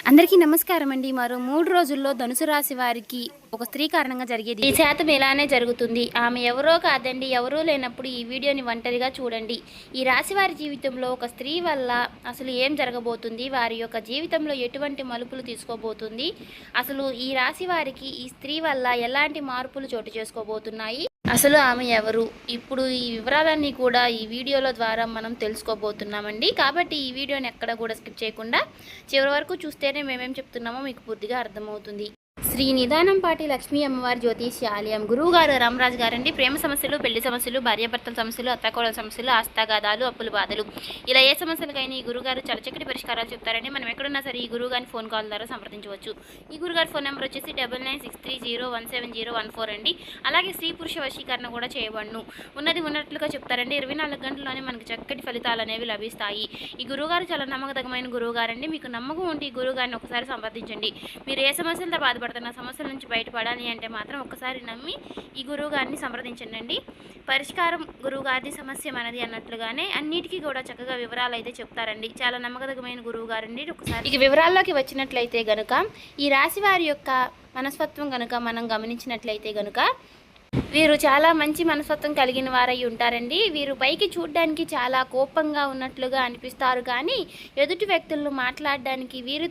అందరికీ నమస్కారం అండి. మరో 3 రోజుల్లో ధనుసు రాశి వారికి ఒక స్త్రీ కారణంగా జరిగేది ఈ శాతం ఇలానే జరుగుతుంది. ఆమె ఎవరో కాదండి. ఎవరూ లేనప్పుడు ఈ వీడియోని ఒంటరిగా చూడండి. ఈ రాశి వారి జీవితంలో ఒక స్త్రీ వల్ల అసలు ఏం జరగబోతుంది, వారి యొక్క జీవితంలో ఎటువంటి మలుపులు తీసుకోబోతుంది, అసలు ఈ రాశి వారికి ఈ స్త్రీ వల్ల ఎలాంటి మార్పులు చోటు చేసుకోబోతున్నాయి, అసలు ఆమె ఎవరు, ఇప్పుడు ఈ వివరాలన్నీ కూడా ఈ వీడియోల ద్వారా మనం తెలుసుకోబోతున్నామండి. కాబట్టి ఈ వీడియోని ఎక్కడ కూడా స్కిప్ చేయకుండా చివరి వరకు చూస్తేనే మేమేం చెప్తున్నామో మీకు పూర్తిగా అర్థమవుతుంది. శ్రీ నిదానంపాటి లక్ష్మీ అమ్మవారి జ్యోతిష్య ఆలయం గురువుగారు రామరాజు గారండి. ప్రేమ సమస్యలు, పెళ్లి సమస్యలు, భార్యాభర్తల సమస్యలు, అత్తకోడల సమస్యలు, ఆస్తాగాదాలు, అప్పుల బాధలు, ఇలా ఏ సమస్యలకైనా ఈ గురుగారు చాలా చక్కటి పరిష్కారాలు చెప్తారండి. మనం ఎక్కడున్నా సరే ఈ గురువుగారిని ఫోన్ కాల్ ద్వారా సంప్రదించవచ్చు. ఈ గురుగారి ఫోన్ నెంబర్ వచ్చేసి 9963017014 అండి. అలాగే స్త్రీ పురుష వశీకరణ కూడా చేయబడును. ఉన్నది ఉన్నట్లుగా చెప్తారండి. 24 గంటల్లోనే మనకి చక్కటి ఫలితాలు అనేవి లభిస్తాయి. ఈ గురువుగారు చాలా నమ్మకదగమైన గురువుగారండి. మీకు నమ్మకం ఉంటే ఈ గురువుగారిని ఒకసారి సంప్రదించండి. మీరు ఏ సమస్యలతో బాధపడుతున్న సమస్యల నుంచి బయటపడాలి అంటే మాత్రం ఒక్కసారి నమ్మి ఈ గురువు గారిని సంప్రదించండి. పరిష్కారం గురువుగారిది, సమస్య మనది అన్నట్లుగానే అన్నిటికీ కూడా చక్కగా వివరాలు అయితే చెప్తారండి. చాలా నమ్మకదగమైన గురువు గారండి. ఒకసారి ఇక వివరాల్లోకి వచ్చినట్లయితే గనుక ఈ రాశి వారి యొక్క మనస్తత్వం కనుక మనం గమనించినట్లయితే గనుక వీరు చాలా మంచి మనస్తత్వం కలిగిన వారై ఉంటారండి. వీరు పైకి చూడడానికి చాలా కోపంగా ఉన్నట్లుగా అనిపిస్తారు, కానీ ఎదుటి వ్యక్తులను మాట్లాడడానికి వీరు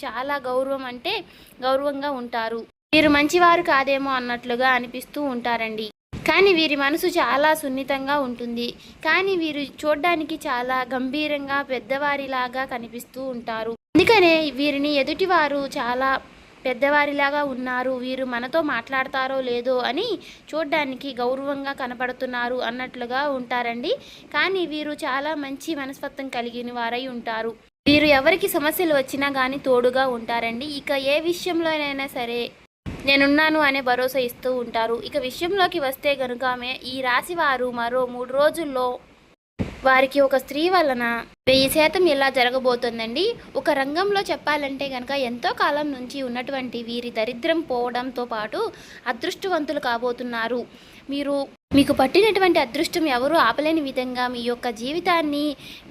చాలా గౌరవంగా ఉంటారు. వీరు మంచివారు కాదేమో అన్నట్లుగా అనిపిస్తూ ఉంటారండి. కానీ వీరి మనసు చాలా సున్నితంగా ఉంటుంది. కానీ వీరు చూడడానికి చాలా గంభీరంగా పెద్దవారిలాగా కనిపిస్తూ ఉంటారు. అందుకనే వీరిని ఎదుటివారు చాలా పెద్దవారిలాగా ఉన్నారు, వీరు మనతో మాట్లాడతారో లేదో అని చూడ్డానికి గౌరవంగా కనపడుతున్నారు అన్నట్లుగా ఉంటారండి. కానీ వీరు చాలా మంచి మనస్తత్వం కలిగిన వారై ఉంటారు. వీరు ఎవరికి సమస్యలు వచ్చినా కానీ తోడుగా ఉంటారండి. ఇక ఏ విషయంలోనైనా సరే నేనున్నాను అనే భరోసా ఇస్తూ ఉంటారు. ఇక విషయంలోకి వస్తే కనుక ఈ రాశి వారు మరో 3 రోజుల్లో వారికి ఒక స్త్రీ వలన 1000% ఇలా జరగబోతుందండి. ఒక రంగంలో చెప్పాలంటే కనుక ఎంతో కాలం నుంచి ఉన్నటువంటి వీరి దరిద్రం పోవడంతో పాటు అదృష్టవంతులు కాబోతున్నారు. మీకు పట్టినటువంటి అదృష్టం ఎవరు ఆపలేని విధంగా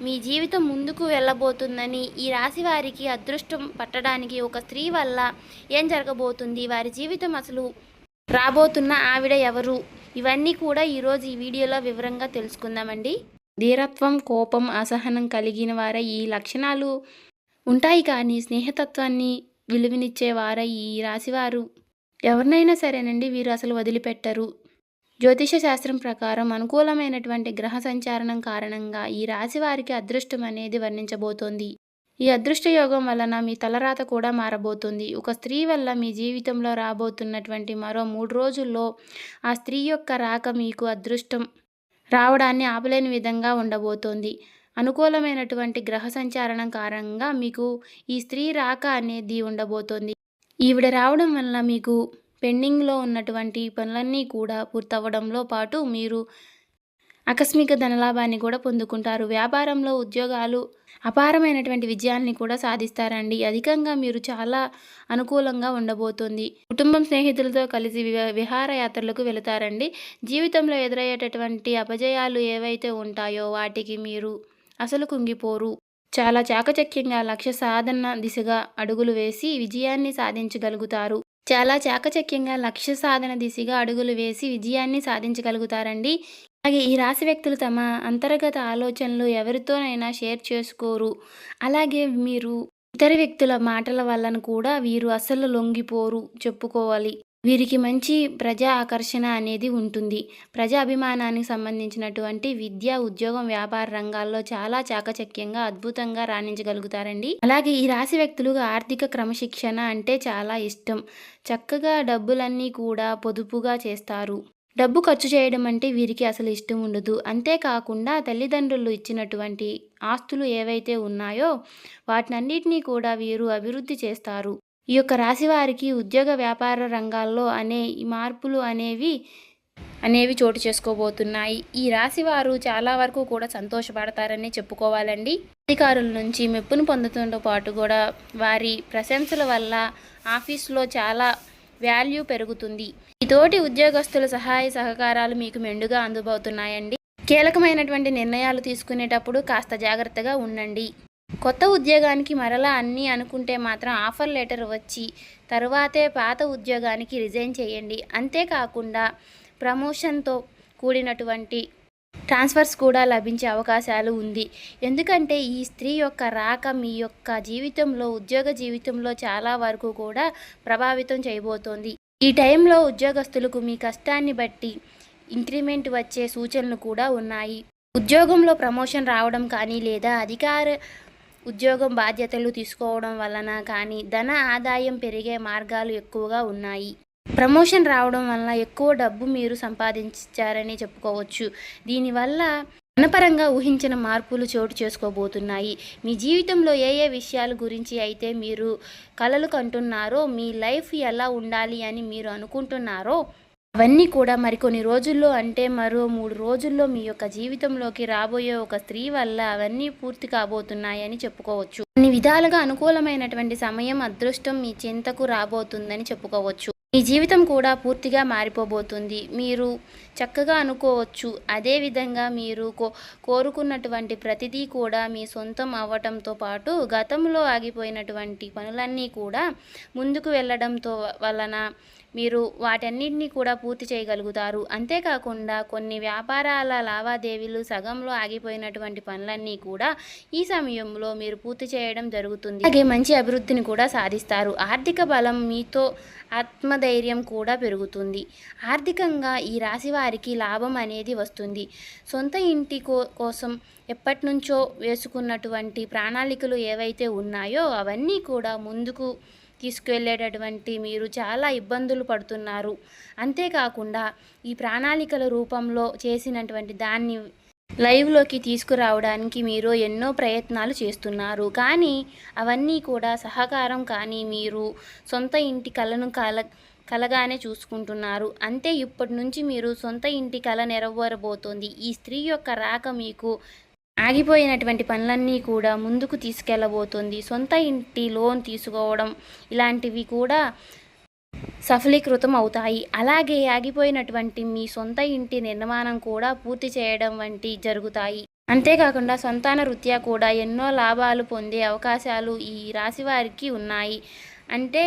మీ జీవితం ముందుకు వెళ్ళబోతుందని ఈ రాశి వారికి అదృష్టం పట్టడానికి ఒక స్త్రీ వల్ల ఏం జరగబోతుంది, వారి జీవితం అసలు రాబోతున్న ఆవిడ ఎవరు, ఇవన్నీ కూడా ఈరోజు ఈ వీడియోలో వివరంగా తెలుసుకుందామండి. ధీరత్వం, కోపం, అసహనం కలిగిన వారై ఈ లక్షణాలు ఉంటాయి, కానీ స్నేహతత్వాన్ని విలువనిచ్చేవారై ఈ రాశివారు ఎవరినైనా సరేనండి వీరు అసలు వదిలిపెట్టరు. జ్యోతిష శాస్త్రం ప్రకారం అనుకూలమైనటువంటి గ్రహ సంచారణం కారణంగా ఈ రాశి వారికి అదృష్టం అనేది వర్ణించబోతోంది. ఈ అదృష్ట యోగం వలన మీ తలరాత కూడా మారబోతుంది. ఒక స్త్రీ వల్ల మీ జీవితంలో రాబోతున్నటువంటి మరో 3 రోజుల్లో ఆ స్త్రీ యొక్క రాక మీకు అదృష్టం రావడాన్ని ఆపలేని విధంగా ఉండబోతోంది. అనుకూలమైనటువంటి గ్రహ సంచారణం కారణంగా మీకు ఈ స్త్రీ రాక అనేది ఉండబోతోంది. ఈవిడ రావడం వలన మీకు పెండింగ్లో ఉన్నటువంటి పనులన్నీ కూడా పూర్తవడంలో పాటు మీరు ఆకస్మిక ధనలాభాన్ని కూడా పొందుకుంటారు. వ్యాపారంలో ఉద్యోగాలు అపారమైనటువంటి విజయాన్ని కూడా సాధిస్తారండి. అధికంగా మీరు చాలా అనుకూలంగా ఉండబోతుంది. కుటుంబం, స్నేహితులతో కలిసి విహారయాత్రలకు వెళతారండి. జీవితంలో ఎదురయ్యేటటువంటి అపజయాలు ఏవైతే ఉంటాయో వాటికి మీరు అసలు కుంగిపోరు. చాలా చాకచక్యంగా లక్ష్య సాధన దిశగా అడుగులు వేసి విజయాన్ని సాధించగలుగుతారండి. అలాగే ఈ రాశి వ్యక్తులు తమ అంతర్గత ఆలోచనలు ఎవరితోనైనా షేర్ చేసుకోరు. అలాగే మీరు ఇతర వ్యక్తుల మాటల వలన కూడా వీరు అసలు లొంగిపోరు చెప్పుకోవాలి. వీరికి మంచి ప్రజా ఆకర్షణ అనేది ఉంటుంది. ప్రజా అభిమానానికి సంబంధించినటువంటి విద్య, ఉద్యోగం, వ్యాపార రంగాల్లో చాలా చాకచక్యంగా అద్భుతంగా రాణించగలుగుతారండి. అలాగే ఈ రాశి వ్యక్తులకు ఆర్థిక క్రమశిక్షణ అంటే చాలా ఇష్టం. చక్కగా డబ్బులన్నీ కూడా పొదుపుగా చేస్తారు. డబ్బు ఖర్చు చేయడం అంటే వీరికి అసలు ఇష్టం ఉండదు. అంతేకాకుండా తల్లిదండ్రులు ఇచ్చినటువంటి ఆస్తులు ఏవైతే ఉన్నాయో వాటినన్నిటినీ కూడా వీరు అభివృద్ధి చేస్తారు. ఈ యొక్క రాశి వారికి ఉద్యోగ, వ్యాపార రంగాల్లో ఈ మార్పులు అనేవి చోటు చేసుకోబోతున్నాయి. ఈ రాశి వారు చాలా వరకు కూడా సంతోషపడతారని చెప్పుకోవాలండి. అధికారుల నుంచి మెప్పును పొందడంతో పాటు కూడా వారి ప్రశంసల వల్ల ఆఫీసులో చాలా వాల్యూ పెరుగుతుంది. ఈ తోటి ఉద్యోగస్తుల సహాయ సహకారాలు మీకు మెండుగా అందుబోతున్నాయండి. కీలకమైనటువంటి నిర్ణయాలు తీసుకునేటప్పుడు కాస్త జాగ్రత్తగా ఉండండి. కొత్త ఉద్యోగానికి మరలా అన్నీ అనుకుంటే మాత్రం ఆఫర్ లెటర్ వచ్చి తరువాతే పాత ఉద్యోగానికి రిజైన్ చేయండి. అంతేకాకుండా ప్రమోషన్తో కూడినటువంటి ట్రాన్స్ఫర్స్ కూడా లభించే అవకాశాలు ఉంది. ఎందుకంటే ఈ స్త్రీ యొక్క రాక మీ యొక్క జీవితంలో, ఉద్యోగ జీవితంలో చాలా వరకు కూడా ప్రభావితం చేయబోతోంది. ఈ టైంలో ఉద్యోగస్తులకు మీ కష్టాన్ని బట్టి ఇంక్రిమెంట్ వచ్చే సూచనలు కూడా ఉన్నాయి. ఉద్యోగంలో ప్రమోషన్ రావడం కానీ లేదా అధికార ఉద్యోగం బాధ్యతలు తీసుకోవడం వలన కానీ ధన ఆదాయం పెరిగే మార్గాలు ఎక్కువగా ఉన్నాయి. ప్రమోషన్ రావడం వలన ఎక్కువ డబ్బు మీరు సంపాదించారని చెప్పుకోవచ్చు. దీనివల్ల ధనపరంగా ఊహించిన మార్పులు చోటు చేసుకోబోతున్నాయి. మీ జీవితంలో ఏ ఏ విషయాల గురించి అయితే మీరు కలలు కంటున్నారో, మీ లైఫ్ ఎలా ఉండాలి అని మీరు అనుకుంటున్నారో అవన్నీ కూడా మరికొన్ని రోజుల్లో, అంటే మరో 3 రోజుల్లో మీ యొక్క జీవితంలోకి రాబోయే ఒక స్త్రీ వల్ల అవన్నీ పూర్తి కాబోతున్నాయని చెప్పుకోవచ్చు. అన్ని విధాలుగా అనుకూలమైనటువంటి సమయం, అదృష్టం మీ చెంతకు రాబోతుందని చెప్పుకోవచ్చు. మీ జీవితం కూడా పూర్తిగా మారిపోబోతుంది. మీరు చక్కగా అనుకోవచ్చు. అదేవిధంగా మీరు కోరుకున్నటువంటి ప్రతిదీ కూడా మీ సొంతం అవ్వటంతో పాటు గతంలో ఆగిపోయినటువంటి పనులన్నీ కూడా ముందుకు వెళ్ళడంతో వలన మీరు వాటన్నిటినీ కూడా పూర్తి చేయగలుగుతారు. అంతేకాకుండా కొన్ని వ్యాపారాల లావాదేవీలు సగంలో ఆగిపోయినటువంటి పనులన్నీ కూడా ఈ సమయంలో మీరు పూర్తి చేయడం జరుగుతుంది. అలాగే మంచి అభివృద్ధిని కూడా సాధిస్తారు. ఆర్థిక బలం మీతో ఆత్మధైర్యం కూడా పెరుగుతుంది. ఆర్థికంగా ఈ రాశి వారికి లాభం అనేది వస్తుంది. సొంత ఇంటి కోసం ఎప్పటి నుంచో వేసుకున్నటువంటి ప్రణాళికలు ఏవైతే ఉన్నాయో అవన్నీ కూడా ముందుకు తీసుకువెళ్ళేటటువంటి మీరు చాలా ఇబ్బందులు పడుతున్నారు. అంతేకాకుండా ఈ ప్రణాళికల రూపంలో చేసినటువంటి దాన్ని లైవ్లోకి తీసుకురావడానికి మీరు ఎన్నో ప్రయత్నాలు చేస్తున్నారు. కానీ అవన్నీ కూడా సహకారం కానీ మీరు సొంత ఇంటి కలను కలగానే చూసుకుంటున్నారు. అంతే ఇప్పటి నుంచి మీరు సొంత ఇంటి కల నెరవేరబోతోంది. ఈ స్త్రీ యొక్క రాక మీకు ఆగిపోయినటువంటి పనులన్నీ కూడా ముందుకు తీసుకెళ్ళబోతుంది. సొంత ఇంటి లోన్ తీసుకోవడం ఇలాంటివి కూడా సఫలీకృతం అవుతాయి. అలాగే ఆగిపోయినటువంటి మీ సొంత ఇంటి నిర్మాణం కూడా పూర్తి చేయడం వంటి జరుగుతాయి. అంతేకాకుండా సంతాన రీత్యా కూడా ఎన్నో లాభాలు పొందే అవకాశాలు ఈ రాశి వారికి ఉన్నాయి. అంటే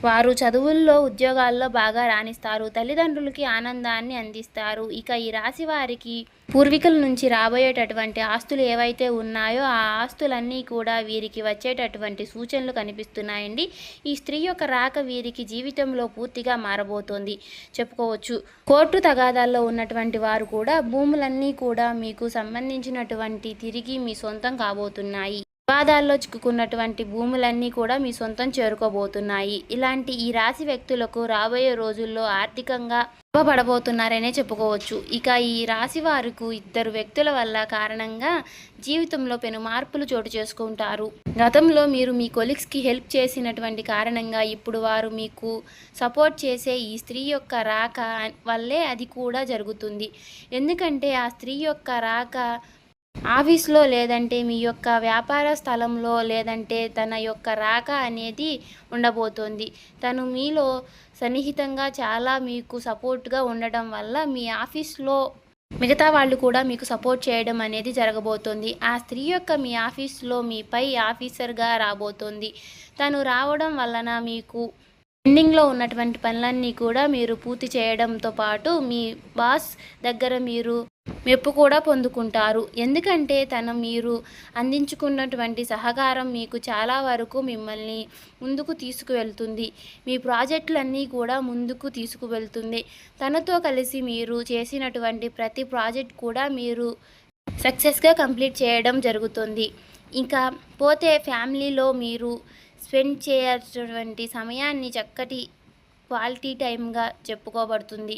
వారు చదువుల్లో, ఉద్యోగాల్లో బాగా రాణిస్తారు. తల్లిదండ్రులకి ఆనందాన్ని అందిస్తారు. ఇక ఈ రాశి వారికి పూర్వీకుల నుంచి రాబోయేటటువంటి ఆస్తులు ఏవైతే ఉన్నాయో ఆ ఆస్తులన్నీ కూడా వీరికి వచ్చేటటువంటి సూచనలు కనిపిస్తున్నాయండి. ఈ స్త్రీ యొక్క రాక వీరికి జీవితంలో పూర్తిగా మారబోతోంది చెప్పుకోవచ్చు. కోర్టు తగాదాల్లో ఉన్నటువంటి వారు కూడా భూములన్నీ కూడా మీకు సంబంధించినటువంటి తిరిగి మీ సొంతం కాబోతున్నాయి. వివాదాల్లో చిక్కుకున్నటువంటి భూములన్నీ కూడా మీ సొంతం చేరుకోబోతున్నాయి. ఇలాంటి ఈ రాశి వ్యక్తులకు రాబోయే రోజుల్లో ఆర్థికంగా లాభపడబోతున్నారనే చెప్పుకోవచ్చు. ఇక ఈ రాశి వారికి 2 వ్యక్తుల వల్ల కారణంగా జీవితంలో పెను మార్పులు చోటు చేసుకుంటారు. గతంలో మీరు మీ కొలీగ్స్కి హెల్ప్ చేసినటువంటి కారణంగా ఇప్పుడు వారు మీకు సపోర్ట్ చేసే ఈ స్త్రీ యొక్క రాక వల్లే అది కూడా జరుగుతుంది. ఎందుకంటే ఆ స్త్రీ యొక్క రాక ఆఫీస్లో లేదంటే మీ యొక్క వ్యాపార స్థలంలో లేదంటే తన యొక్క రాక అనేది ఉండబోతోంది. తను మీలో సన్నిహితంగా చాలా మీకు సపోర్ట్గా ఉండడం వల్ల మీ ఆఫీస్లో మిగతా వాళ్ళు కూడా మీకు సపోర్ట్ చేయడం అనేది జరగబోతోంది. ఆ స్త్రీ యొక్క మీ ఆఫీస్లో మీ పై ఆఫీసర్గా రాబోతోంది. తను రావడం వలన మీకు పెండింగ్లో ఉన్నటువంటి పనులన్నీ కూడా మీరు పూర్తి చేయడంతో పాటు మీ బాస్ దగ్గర మీరు మెప్పు కూడా పొందుకుంటారు. ఎందుకంటే మీరు అందించుకున్నటువంటి సహకారం మీకు చాలా వరకు మిమ్మల్ని ముందుకు తీసుకువెళ్తుంది. మీ ప్రాజెక్టులన్నీ కూడా ముందుకు తీసుకువెళ్తుంది. తనతో కలిసి మీరు చేసినటువంటి ప్రతి ప్రాజెక్ట్ కూడా మీరు సక్సెస్గా కంప్లీట్ చేయడం జరుగుతుంది. ఇంకా పోతే ఫ్యామిలీలో మీరు స్పెండ్ చేయాల్సినటువంటి సమయాన్ని చక్కటి క్వాలిటీ టైంగా చెప్పుకోబడుతుంది.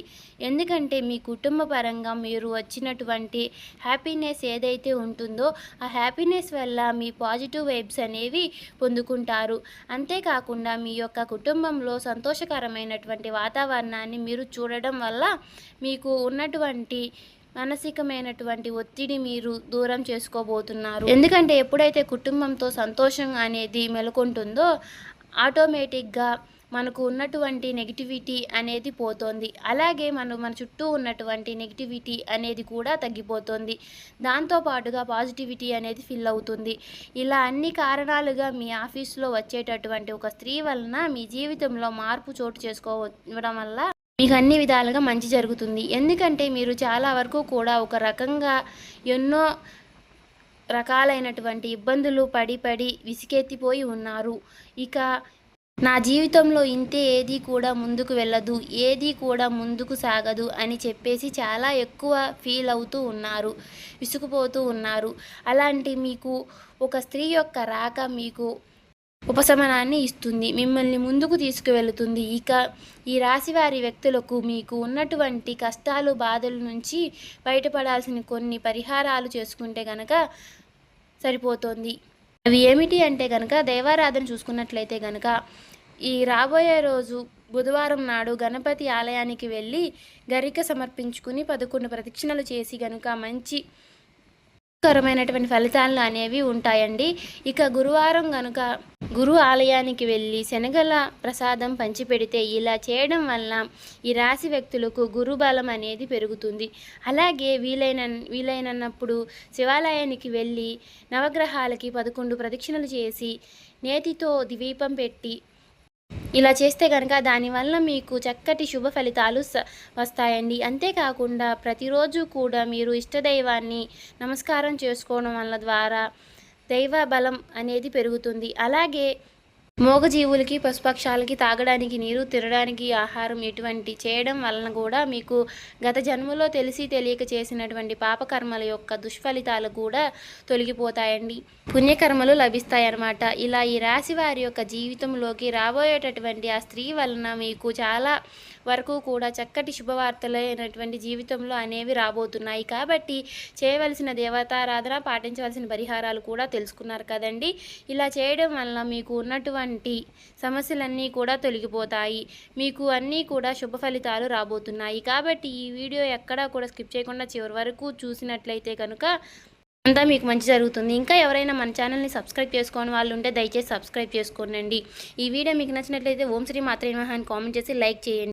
ఎందుకంటే మీ కుటుంబ పరంగా మీరు వచ్చినటువంటి హ్యాపీనెస్ ఏదైతే ఉంటుందో ఆ హ్యాపీనెస్ వల్ల మీ పాజిటివ్ వైబ్స్ అనేవి పొందుకుంటారు. అంతేకాకుండా మీ యొక్క కుటుంబంలో సంతోషకరమైనటువంటి వాతావరణాన్ని మీరు చూడడం వల్ల మీకు ఉన్నటువంటి మానసికమైనటువంటి ఒత్తిడి మీరు దూరం చేసుకోబోతున్నారు. ఎందుకంటే ఎప్పుడైతే కుటుంబంతో సంతోషం అనేది మెలుకుంటుందో ఆటోమేటిక్గా మనకు ఉన్నటువంటి నెగిటివిటీ అనేది పోతుంది. అలాగే మన చుట్టూ ఉన్నటువంటి నెగిటివిటీ అనేది కూడా తగ్గిపోతుంది. దాంతో పాటుగా పాజిటివిటీ అనేది ఫిల్ అవుతుంది. ఇలా అన్ని కారణాలుగా మీ ఆఫీస్లో వచ్చేటటువంటి ఒక స్త్రీ వలన మీ జీవితంలో మార్పు చోటు చేసుకోవడం వల్ల మీకు అన్ని విధాలుగా మంచి జరుగుతుంది. ఎందుకంటే మీరు చాలా వరకు కూడా ఒక రకంగా ఎన్నో రకాలైనటువంటి ఇబ్బందులు పడి విసిగెత్తిపోయి ఉన్నారు. ఇక నా జీవితంలో ఇంతే, ఏది కూడా ముందుకు వెళ్ళదు, ఏది కూడా ముందుకు సాగదు అని చెప్పేసి చాలా ఎక్కువ ఫీల్ అవుతూ ఉన్నారు, విసుగుపోతూ ఉన్నారు. అలాంటి మీకు ఒక స్త్రీ యొక్క రాక మీకు ఉపశమనాన్ని ఇస్తుంది, మిమ్మల్ని ముందుకు తీసుకువెళుతుంది. ఇక ఈ రాశివారి వ్యక్తులకు మీకు ఉన్నటువంటి కష్టాలు బాధల నుంచి బయటపడాల్సిన కొన్ని పరిహారాలు చేసుకుంటే కనుక సరిపోతుంది. అవి ఏమిటి అంటే కనుక దైవారాధన చూసుకున్నట్లయితే కనుక ఈ రాబోయే రోజు బుధవారం నాడు గణపతి ఆలయానికి వెళ్ళి గరిక సమర్పించుకుని 11 ప్రదక్షిణలు చేసి కనుక మంచి కరమైనటువంటి ఫలితాలు అనేవి ఉంటాయండి. ఇక గురువారం కనుక గురు ఆలయానికి వెళ్ళి శనగల ప్రసాదం పంచిపెడితే ఇలా చేయడం వల్ల ఈ రాశి వ్యక్తులకు గురు బలం అనేది పెరుగుతుంది. అలాగే వీలైనప్పుడు శివాలయానికి వెళ్ళి నవగ్రహాలకి 11 ప్రదక్షిణలు చేసి నేతితో దీపం పెట్టి ఇలా చేస్తే కనుక దానివల్ల మీకు చక్కటి శుభ ఫలితాలు వస్తాయండి. అంతేకాకుండా ప్రతిరోజు కూడా మీరు ఇష్టదైవాన్ని నమస్కారం చేసుకోవడం వల్ల ద్వారా దైవ బలం అనేది పెరుగుతుంది. అలాగే మూగజీవులకి పశుపక్షాలకి తాగడానికి నీరు, తినడానికి ఆహారం ఇటువంటి చేయడం వలన కూడా మీకు గత జన్మలో తెలిసి తెలియక చేసినటువంటి పాపకర్మల యొక్క దుష్ఫలితాలు కూడా తొలగిపోతాయండి, పుణ్యకర్మలు లభిస్తాయన్నమాట. ఇలా ఈ రాశి వారి యొక్క జీవితంలోకి రాబోయేటటువంటి ఆ స్త్రీ వలన మీకు చాలా వరకు కూడా చక్కటి శుభవార్తలైనటువంటి జీవితంలో అనేవి రాబోతున్నాయి. కాబట్టి చేయవలసిన దేవతారాధన, పాటించవలసిన పరిహారాలు కూడా తెలుసుకున్నారు కదండి. ఇలా చేయడం వలన మీకు ఉన్నటువంటి సమస్యలన్నీ కూడా తొలగిపోతాయి, మీకు అన్నీ కూడా శుభ ఫలితాలు రాబోతున్నాయి. కాబట్టి ఈ వీడియో ఎక్కడా కూడా స్కిప్ చేయకుండా చివరి వరకు చూసినట్లయితే కనుక అంతా మీకు మంచి జరుగుతుంది. ఇంకా ఎవరైనా మన ఛానల్ని సబ్స్క్రైబ్ చేసుకోని వాళ్ళు ఉంటే దయచేసి సబ్స్క్రైబ్ చేసుకోండి. ఈ వీడియో మీకు నచ్చినట్లయితే ఓం శ్రీ మాత్రే నమః అని కామెంట్ చేసి లైక్ చేయండి.